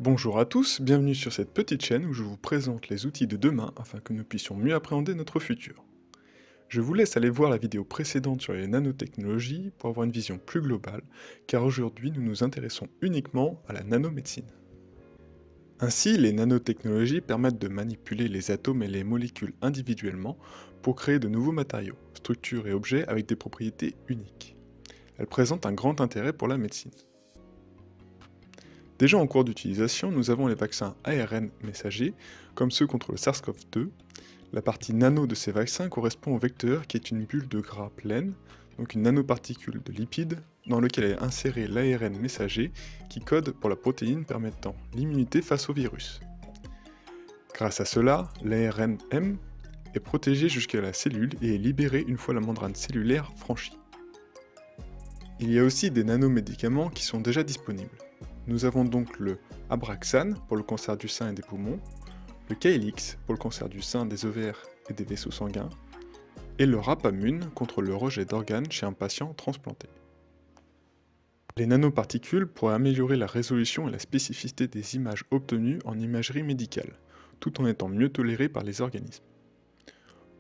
Bonjour à tous, bienvenue sur cette petite chaîne où je vous présente les outils de demain afin que nous puissions mieux appréhender notre futur. Je vous laisse aller voir la vidéo précédente sur les nanotechnologies pour avoir une vision plus globale, car aujourd'hui nous nous intéressons uniquement à la nanomédecine. Ainsi, les nanotechnologies permettent de manipuler les atomes et les molécules individuellement pour créer de nouveaux matériaux, structures et objets avec des propriétés uniques. Elles présentent un grand intérêt pour la médecine. Déjà en cours d'utilisation, nous avons les vaccins ARN messagers, comme ceux contre le SARS-CoV-2. La partie nano de ces vaccins correspond au vecteur qui est une bulle de gras pleine, donc une nanoparticule de lipide, dans lequel est inséré l'ARN messager qui code pour la protéine permettant l'immunité face au virus. Grâce à cela, l'ARN-M est protégé jusqu'à la cellule et est libéré une fois la membrane cellulaire franchie. Il y a aussi des nanomédicaments qui sont déjà disponibles. Nous avons donc le Abraxane pour le cancer du sein et des poumons, le Caelyx pour le cancer du sein, des ovaires et des vaisseaux sanguins, et le Rapamune contre le rejet d'organes chez un patient transplanté. Les nanoparticules pourraient améliorer la résolution et la spécificité des images obtenues en imagerie médicale, tout en étant mieux tolérées par les organismes.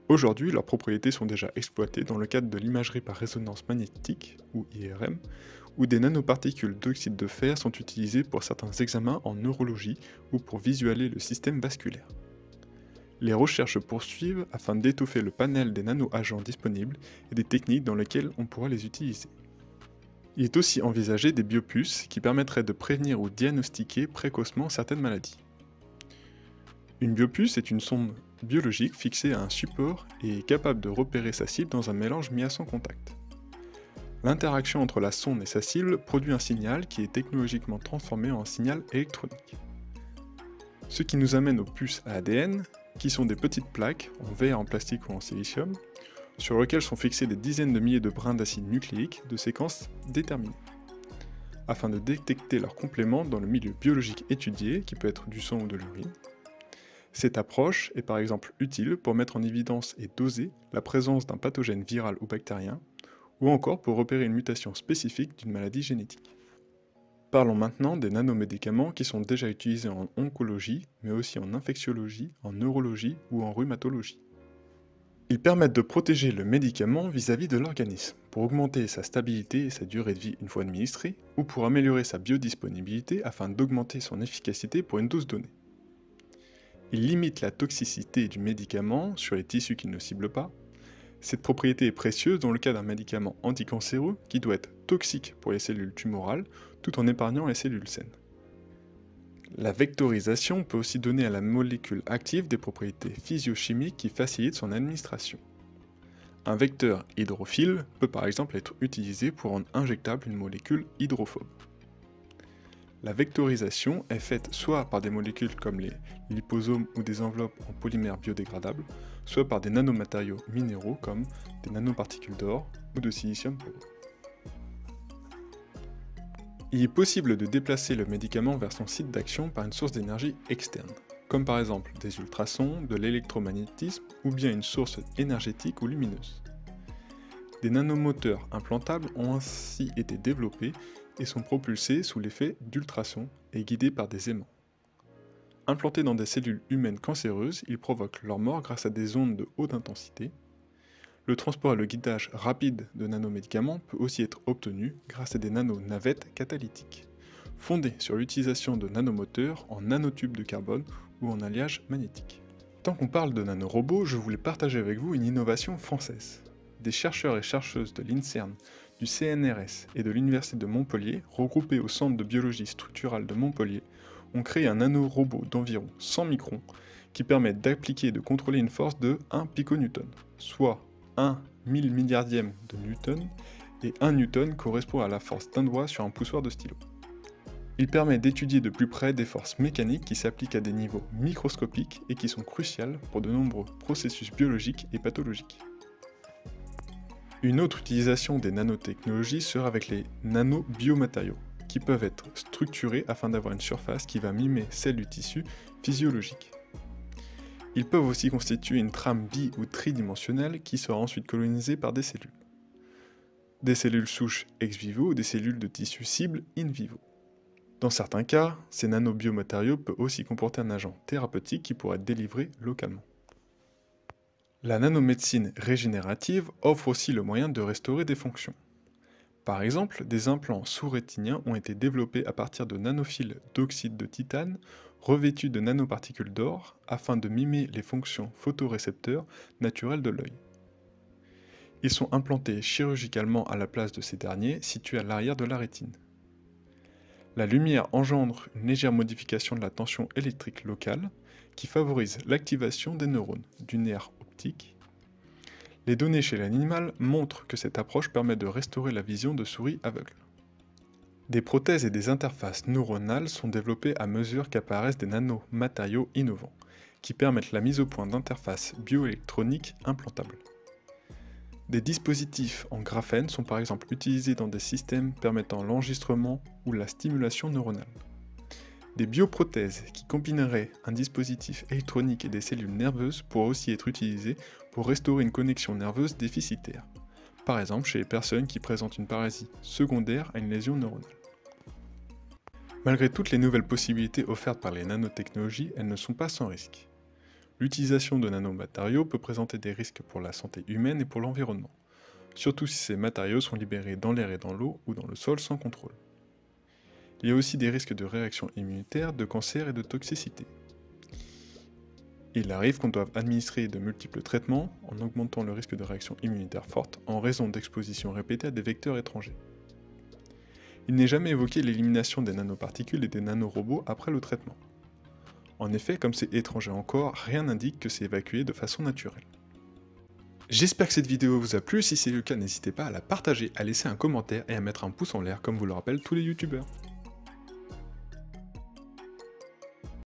Aujourd'hui, leurs propriétés sont déjà exploitées dans le cadre de l'imagerie par résonance magnétique, ou IRM, où des nanoparticules d'oxyde de fer sont utilisées pour certains examens en neurologie ou pour visualiser le système vasculaire. Les recherches se poursuivent afin d'étoffer le panel des nano-agents disponibles et des techniques dans lesquelles on pourra les utiliser. Il est aussi envisagé des biopuces qui permettraient de prévenir ou diagnostiquer précocement certaines maladies. Une biopuce est une sonde biologique fixée à un support et est capable de repérer sa cible dans un mélange mis à son contact. L'interaction entre la sonde et sa cible produit un signal qui est technologiquement transformé en signal électronique. Ce qui nous amène aux puces à ADN, qui sont des petites plaques, en verre, en plastique ou en silicium, sur lesquelles sont fixés des dizaines de milliers de brins d'acide nucléique de séquences déterminées, afin de détecter leur complément dans le milieu biologique étudié, qui peut être du sang ou de l'urine. Cette approche est par exemple utile pour mettre en évidence et doser la présence d'un pathogène viral ou bactérien, ou encore pour repérer une mutation spécifique d'une maladie génétique. Parlons maintenant des nanomédicaments qui sont déjà utilisés en oncologie, mais aussi en infectiologie, en neurologie ou en rhumatologie. Ils permettent de protéger le médicament vis-à-vis de l'organisme, pour augmenter sa stabilité et sa durée de vie une fois administré, ou pour améliorer sa biodisponibilité afin d'augmenter son efficacité pour une dose donnée. Ils limitent la toxicité du médicament sur les tissus qu'il ne cible pas. Cette propriété est précieuse dans le cas d'un médicament anticancéreux qui doit être toxique pour les cellules tumorales tout en épargnant les cellules saines. La vectorisation peut aussi donner à la molécule active des propriétés physiochimiques qui facilitent son administration. Un vecteur hydrophile peut par exemple être utilisé pour rendre injectable une molécule hydrophobe. La vectorisation est faite soit par des molécules comme les liposomes ou des enveloppes en polymère biodégradable, soit par des nanomatériaux minéraux comme des nanoparticules d'or ou de silicium pur. Il est possible de déplacer le médicament vers son site d'action par une source d'énergie externe, comme par exemple des ultrasons, de l'électromagnétisme ou bien une source énergétique ou lumineuse. Des nanomoteurs implantables ont ainsi été développés et sont propulsés sous l'effet d'ultrasons et guidés par des aimants. Implantés dans des cellules humaines cancéreuses, ils provoquent leur mort grâce à des ondes de haute intensité. Le transport et le guidage rapide de nanomédicaments peut aussi être obtenu grâce à des nanonavettes catalytiques, fondées sur l'utilisation de nanomoteurs en nanotubes de carbone ou en alliage magnétique. Tant qu'on parle de nanorobots, je voulais partager avec vous une innovation française. Des chercheurs et chercheuses de l'INSERM, du CNRS et de l'Université de Montpellier, regroupés au Centre de biologie structurale de Montpellier, ont créé un nanorobot d'environ 100 microns qui permet d'appliquer et de contrôler une force de 1 piconewton, soit 1 1000 milliardième de newton, et 1 newton correspond à la force d'un doigt sur un poussoir de stylo. Il permet d'étudier de plus près des forces mécaniques qui s'appliquent à des niveaux microscopiques et qui sont cruciales pour de nombreux processus biologiques et pathologiques. Une autre utilisation des nanotechnologies sera avec les nanobiomatériaux, qui peuvent être structurés afin d'avoir une surface qui va mimer celle du tissu physiologique. Ils peuvent aussi constituer une trame bi- ou tridimensionnelle qui sera ensuite colonisée par des cellules. Des cellules souches ex vivo ou des cellules de tissu cible in vivo. Dans certains cas, ces nanobiomatériaux peuvent aussi comporter un agent thérapeutique qui pourrait être délivré localement. La nanomédecine régénérative offre aussi le moyen de restaurer des fonctions. Par exemple, des implants sous-rétiniens ont été développés à partir de nanophiles d'oxyde de titane revêtus de nanoparticules d'or afin de mimer les fonctions photorécepteurs naturelles de l'œil. Ils sont implantés chirurgicalement à la place de ces derniers situés à l'arrière de la rétine. La lumière engendre une légère modification de la tension électrique locale qui favorise l'activation des neurones du nerf optique. Les données chez l'animal montrent que cette approche permet de restaurer la vision de souris aveugles. Des prothèses et des interfaces neuronales sont développées à mesure qu'apparaissent des nanomatériaux innovants, qui permettent la mise au point d'interfaces bioélectroniques implantables. Des dispositifs en graphène sont par exemple utilisés dans des systèmes permettant l'enregistrement ou la stimulation neuronale. Des bioprothèses qui combineraient un dispositif électronique et des cellules nerveuses pourraient aussi être utilisées pour restaurer une connexion nerveuse déficitaire, par exemple chez les personnes qui présentent une paralysie secondaire à une lésion neuronale. Malgré toutes les nouvelles possibilités offertes par les nanotechnologies, elles ne sont pas sans risque. L'utilisation de nanomatériaux peut présenter des risques pour la santé humaine et pour l'environnement, surtout si ces matériaux sont libérés dans l'air et dans l'eau ou dans le sol sans contrôle. Il y a aussi des risques de réaction immunitaire, de cancer et de toxicité. Il arrive qu'on doive administrer de multiples traitements en augmentant le risque de réaction immunitaire forte en raison d'expositions répétées à des vecteurs étrangers. Il n'est jamais évoqué l'élimination des nanoparticules et des nanorobots après le traitement. En effet, comme c'est étranger encore, rien n'indique que c'est évacué de façon naturelle. J'espère que cette vidéo vous a plu, si c'est le cas n'hésitez pas à la partager, à laisser un commentaire et à mettre un pouce en l'air comme vous le rappellent tous les youtubeurs.